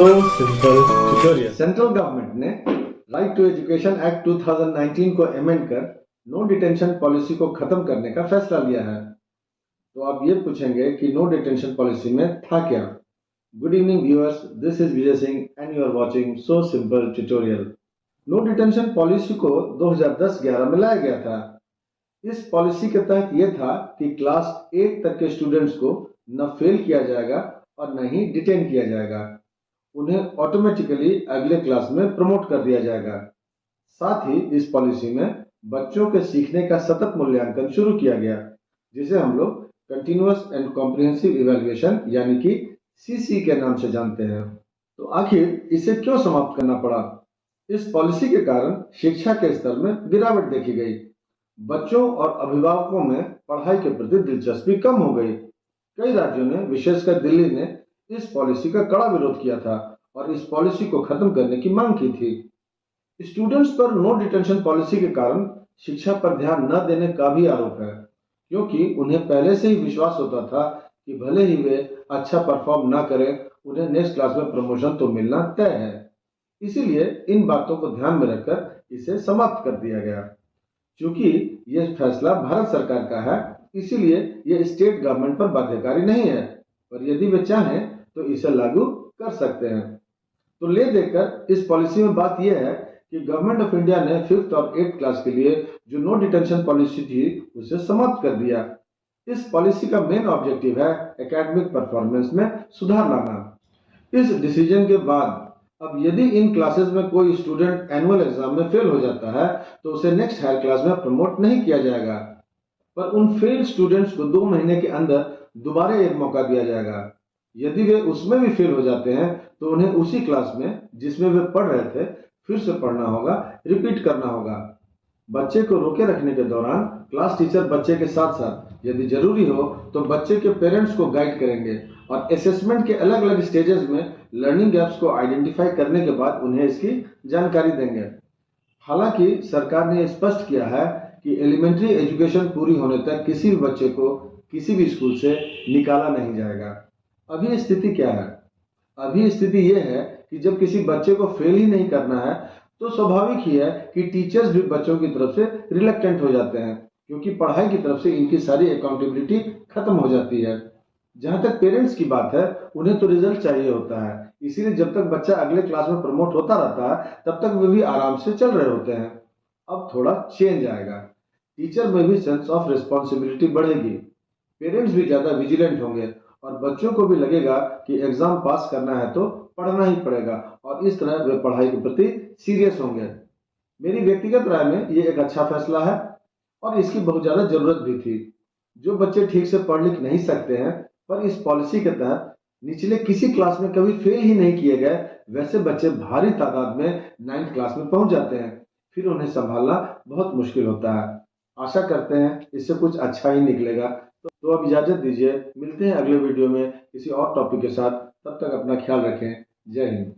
So simple tutorial। Central government ने right to education act 2019 को amend कर no detention policy को खत्म करने का फैसला लिया है। तो आप ये पूछेंगे कि नो डिटेंशन पॉलिसी में था क्या। Good evening viewers, this is Vijay Singh and you are watching so simple tutorial. No detention policy को 2010-11 में लाया गया था। इस पॉलिसी के तहत यह था कि क्लास 8 तक के स्टूडेंट्स को न फेल किया जाएगा और न ही डिटेन किया जाएगा, उन्हें ऑटोमेटिकली अगले क्लास में प्रमोट कर दिया जाएगा। साथ ही इस पॉलिसी में बच्चों के सीखने का सतत मूल्यांकन शुरू किया गया, जिसे हम लोग कंटिन्यूअस एंड कॉम्प्रिहेंसिव इवैल्यूएशन यानी कि सीसी के नाम से जानते हैं। तो आखिर इसे क्यों समाप्त करना पड़ा? इस पॉलिसी के कारण शिक्षा के स्तर में गिरावट देखी गई। बच्चों और अभिभावकों में पढ़ाई के प्रति दिलचस्पी कम हो गई। कई राज्यों ने, विशेषकर दिल्ली ने, इस पॉलिसी का कड़ा विरोध किया था और इस पॉलिसी को खत्म करने की मांग की थी। स्टूडेंट्स पर नो डिटेंशन पॉलिसी के कारण शिक्षा पर ध्यान न देने का भी आरोप है, क्योंकि उन्हें पहले से ही विश्वास होता था कि भले ही वे अच्छा परफॉर्म ना करें, उन्हें नेक्स्ट क्लास में प्रमोशन तो मिलना तय है। इसीलिए इन बातों को ध्यान में रखकर इसे समाप्त कर दिया गया। चूंकि यह फैसला भारत सरकार का है, इसीलिए यह स्टेट गवर्नमेंट पर बाध्यकारी नहीं है, पर यदि वे चाहें तो इसे लागू कर सकते हैं। तो ले देकर इस पॉलिसी में बात यह है कि गवर्नमेंट ऑफ इंडिया ने 5th और 8th क्लास के लिए जो नो डिटेंशन पॉलिसी थी उसे समाप्त कर दिया। इस पॉलिसी का मेन ऑब्जेक्टिव है एकेडमिक परफॉर्मेंस में सुधार लाना। इस डिसीजन के बाद अब यदि इन क्लासेस में कोई स्टूडेंट एनुअल एग्जाम में फेल हो जाता है तो उसे नेक्स्ट हायर क्लास में प्रमोट नहीं किया जाएगा, पर उन फेल स्टूडेंट्स को 2 महीने के अंदर दोबारा एक मौका दिया जाएगा। यदि वे उसमें भी फेल हो जाते हैं तो उन्हें उसी क्लास में जिसमें वे पढ़ रहे थे फिर से पढ़ना होगा, रिपीट करना होगा। बच्चे को रोके रखने के दौरान क्लास टीचर बच्चे के साथ साथ यदि जरूरी हो तो बच्चे के पेरेंट्स को गाइड करेंगे और असेसमेंट के अलग अलग स्टेजेस में लर्निंग गैप्स को आइडेंटिफाई करने के बाद उन्हें इसकी जानकारी देंगे। हालांकि सरकार ने स्पष्ट किया है कि एलिमेंट्री एजुकेशन पूरी होने तक किसी भी बच्चे को किसी भी स्कूल से निकाला नहीं जाएगा। अभी स्थिति क्या है? अभी स्थिति यह है कि जब किसी बच्चे को फेल ही नहीं करना है तो स्वाभाविक ही है कि टीचर्स भी बच्चों की तरफ से रिलक्टेंट हो जाते हैं, क्योंकि पढ़ाई की तरफ से इनकी सारी अकाउंटेबिलिटी खत्म हो जाती है। जहां तक पेरेंट्स की बात है, उन्हें तो रिजल्ट चाहिए होता है, इसीलिए जब तक बच्चा अगले क्लास में प्रमोट होता रहता है तब तक वे भी आराम से चल रहे होते हैं। अब थोड़ा चेंज आएगा, टीचर में भी सेंस ऑफ रिस्पॉन्सिबिलिटी बढ़ेगी, पेरेंट्स भी ज्यादा विजिलेंट होंगे और बच्चों को भी लगेगा कि एग्जाम पास करना है तो पढ़ना ही पड़ेगा और इस तरह वे पढ़ाई के प्रति सीरियस होंगे। मेरी व्यक्तिगत राय में ये एक अच्छा फैसला है और इसकी बहुत ज्यादा जरूरत भी थी। जो बच्चे ठीक से पढ़ लिख नहीं सकते हैं पर इस पॉलिसी के तहत निचले किसी क्लास में कभी फेल ही नहीं किए गए, वैसे बच्चे भारी तादाद में 9th क्लास में पहुंच जाते हैं, फिर उन्हें संभालना बहुत मुश्किल होता है। आशा करते हैं इससे कुछ अच्छा ही निकलेगा। तो अब इजाजत दीजिए, मिलते हैं अगले वीडियो में किसी और टॉपिक के साथ। तब तक अपना ख्याल रखें। जय हिंद।